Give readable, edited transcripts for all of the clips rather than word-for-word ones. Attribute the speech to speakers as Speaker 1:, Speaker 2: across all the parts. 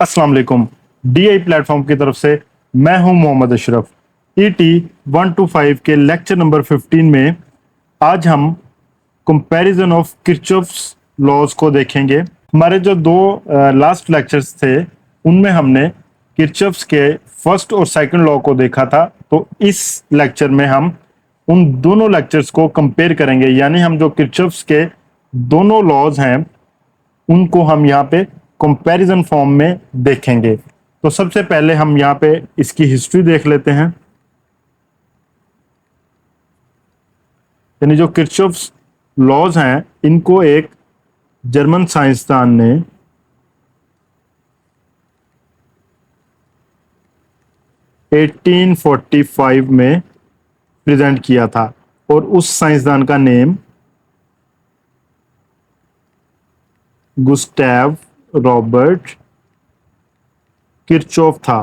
Speaker 1: अस्सलाम वालेकुम। DI platform की तरफ से मैं हूं मोहम्मद अशरफ। ET 125 के लेक्चर नंबर 15 में आज हम कंपैरिजन ऑफ किरचॉफ्स लॉज को देखेंगे। हमारे जो दो लास्ट लेक्चर्स थे उनमें हमने किरचॉफ्स के फर्स्ट और सेकंड लॉ को देखा था, तो इस लेक्चर में हम उन दोनों लेक्चर्स को कंपेयर करेंगे, यानी हम जो किरचॉफ्स के दोनों लॉज हैं उनको हम यहाँ पे कंपैरिजन फॉर्म में देखेंगे। तो सबसे पहले हम यहाँ पे इसकी हिस्ट्री देख लेते हैं। यानी जो किरचॉफ्स लॉज हैं इनको एक जर्मन साइंसदान ने 1845 में प्रेजेंट किया था और उस साइंसदान का नेम गुस्टैव रॉबर्ट किरचॉफ था।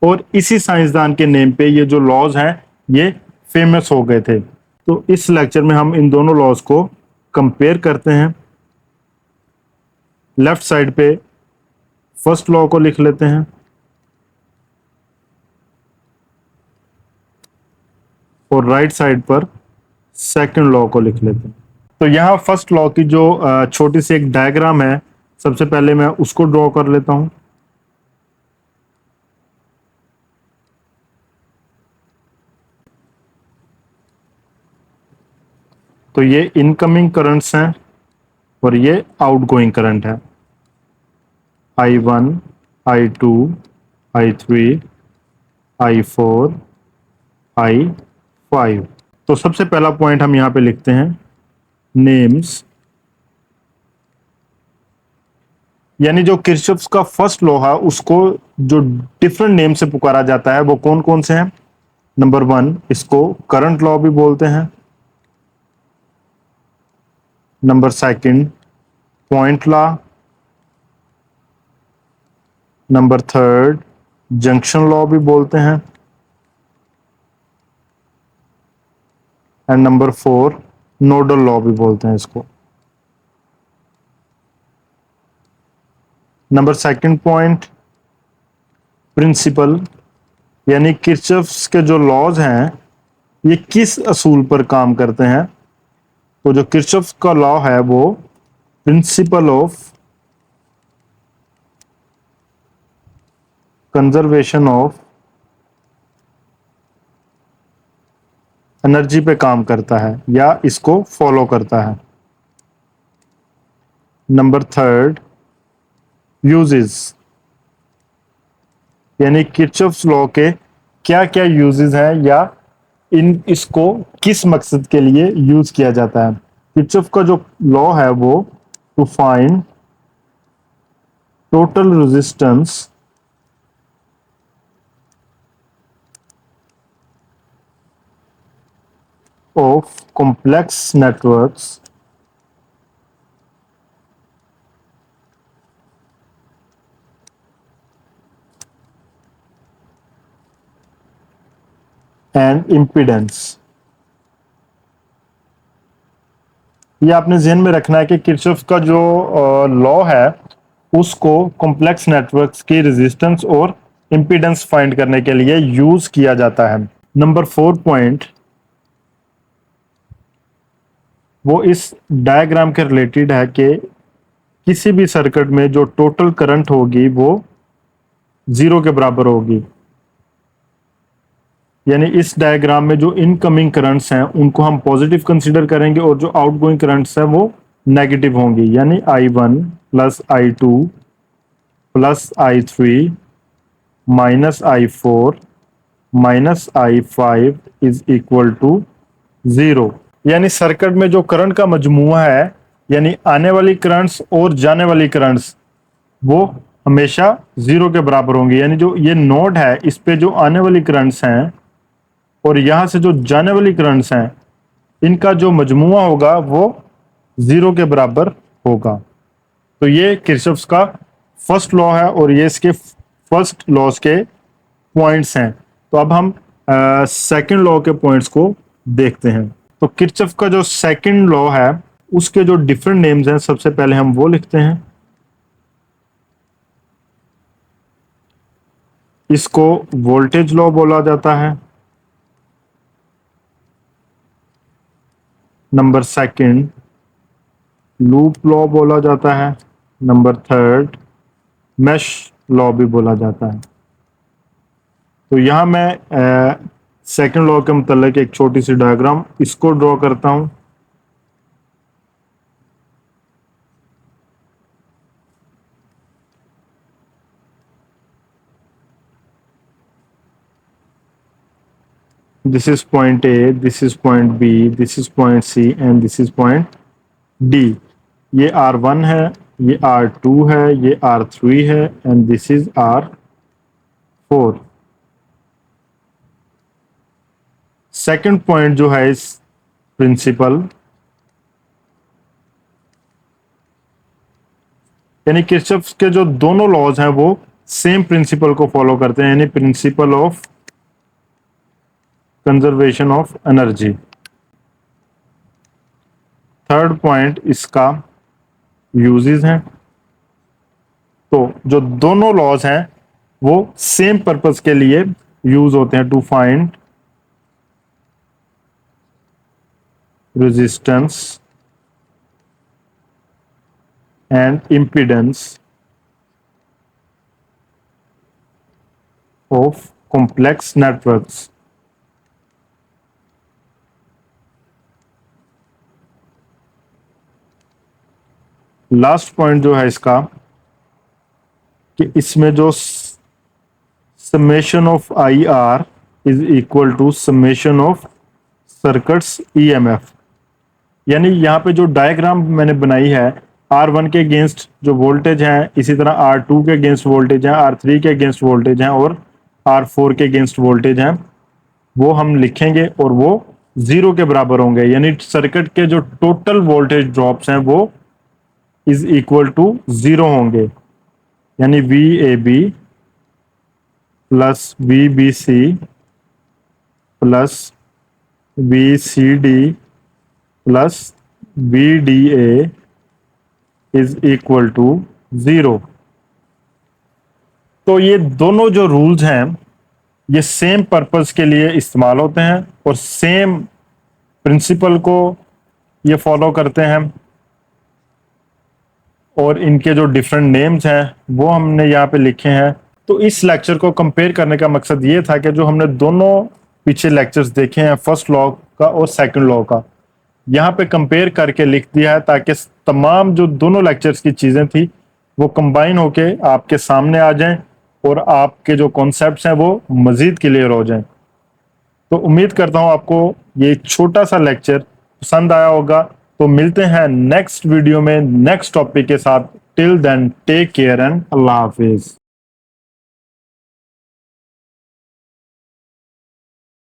Speaker 1: और इसी साइंसदान के नेम पे ये जो लॉज हैं ये फेमस हो गए थे। तो इस लेक्चर में हम इन दोनों लॉज को कंपेयर करते हैं। लेफ्ट साइड पे फर्स्ट लॉ को लिख लेते हैं और राइट साइड पर सेकंड लॉ को लिख लेते हैं। तो यहाँ फर्स्ट लॉ की जो छोटी सी एक डायग्राम है, सबसे पहले मैं उसको ड्रॉ कर लेता हूं। तो ये इनकमिंग करंट्स हैं और ये आउटगोइंग करंट है। I1, I2, I3, I4, I5। तो सबसे पहला पॉइंट हम यहां पे लिखते हैं नेम्स, यानी जो किरचॉफ्स का फर्स्ट लॉ है उसको जो डिफरेंट नेम से पुकारा जाता है वो कौन कौन से हैं। नंबर 1, इसको करंट लॉ भी बोलते हैं। Number 2, point law. Number 3, junction law भी बोलते हैं। एंड नंबर 4, नोडल लॉ भी बोलते हैं इसको। नंबर 2 पॉइंट, प्रिंसिपल, यानी किरचॉफ्स के जो लॉज हैं ये किस असूल पर काम करते हैं। तो जो किरचॉफ्स का लॉ है वो principle of conservation of energy पे काम करता है या इसको फॉलो करता है। नंबर 3, यूजेस, यानी किरचॉफ्स लॉ के क्या क्या यूजेस हैं या इसको किस मकसद के लिए यूज किया जाता है। किरचॉफ का जो लॉ है वो to find total resistance of complex networks and impedance। ये आपने ध्यान में रखना है कि किरचॉफ का जो लॉ है उसको कॉम्प्लेक्स नेटवर्क्स की रेजिस्टेंस और इंपीडेंस फाइंड करने के लिए यूज किया जाता है। नंबर 4 पॉइंट वो इस डायग्राम के रिलेटेड है कि किसी भी सर्किट में जो टोटल करंट होगी वो 0 के बराबर होगी। यानी इस डायग्राम में जो इनकमिंग करंट्स हैं उनको हम पॉजिटिव कंसीडर करेंगे और जो आउटगोइंग करंट्स हैं वो नेगेटिव होंगी। यानी I1 plus I2 plus I3 minus I4 minus I5 is equal to 0। यानी सर्किट में जो करंट का मजमुआ है, यानी आने वाली करंट्स और जाने वाली करंट्स, वो हमेशा 0 के बराबर होंगी। यानी जो ये नोड है इस पे जो आने वाली करंट्स हैं और यहां से जो जाने वाली करंट्स हैं इनका जो मजमुआ होगा वो 0 के बराबर होगा। तो ये किरचॉफ्स का फर्स्ट लॉ है और ये इसके फर्स्ट लॉज के पॉइंट्स हैं। तो अब हम सेकंड लॉ के पॉइंट्स को देखते हैं। तो किरचॉफ का जो सेकंड लॉ है उसके जो डिफरेंट नेम्स हैं सबसे पहले हम वो लिखते हैं। इसको वोल्टेज लॉ बोला जाता है। नंबर सेकंड लूप लॉ बोला जाता है। नंबर थर्ड मैश लॉ भी बोला जाता है। तो यहां मैं सेकंड लॉ के मतलब एक छोटी सी डायग्राम इसको ड्रॉ करता हूं। This is point A, this is point B, this is point C and this is point D। ये R1 है, ये R2 है, ये R3 है and this is R4। Second point जो है इस प्रिंसिपल यानी किरचॉफ के जो दोनों लॉज हैं वो सेम प्रिंसिपल को फॉलो करते हैं, यानी principle of conservation of energy. Third point इसका यूजेस हैं। तो जो दोनों लॉज हैं वो सेम पर्पस के लिए यूज होते हैं, to find resistance and impedance of complex networks. Last point जो है इसका कि इसमें जो summation of I R is equal to summation of circuits EMF. यानी यहाँ पे जो डायग्राम मैंने बनाई है R1 के अगेंस्ट जो वोल्टेज है, इसी तरह R2 के अगेंस्ट वोल्टेज है, R3 के अगेंस्ट वोल्टेज है और R4 के अगेंस्ट वोल्टेज है, वो हम लिखेंगे और वो 0 के बराबर होंगे। यानी सर्किट के जो टोटल वोल्टेज ड्रॉप्स हैं वो इज इक्वल टू 0 होंगे। यानी VAB plus VBC plus VCD plus VDA is equal to 0। तो ये दोनों जो रूल्स हैं ये सेम पर्पस के लिए इस्तेमाल होते हैं और सेम प्रिंसिपल को ये फॉलो करते हैं, और इनके जो डिफरेंट नेम्स हैं वो हमने यहाँ पे लिखे हैं। तो इस लेक्चर को कंपेयर करने का मकसद ये था कि जो हमने दोनों पीछे लेक्चर्स देखे हैं, फर्स्ट लॉ का और सेकंड लॉ का, यहाँ पे कंपेयर करके लिख दिया है ताकि तमाम जो दोनों लेक्चर्स की चीज़ें थी वो कंबाइन होके आपके सामने आ जाएं और आपके जो कॉन्सेप्ट्स हैं वो मज़ीद क्लियर हो जाएं। तो उम्मीद करता हूँ आपको ये छोटा सा लेक्चर पसंद आया होगा। तो मिलते हैं नेक्स्ट वीडियो में नेक्स्ट टॉपिक के साथ। Till then take care and अल्लाह हाफिज।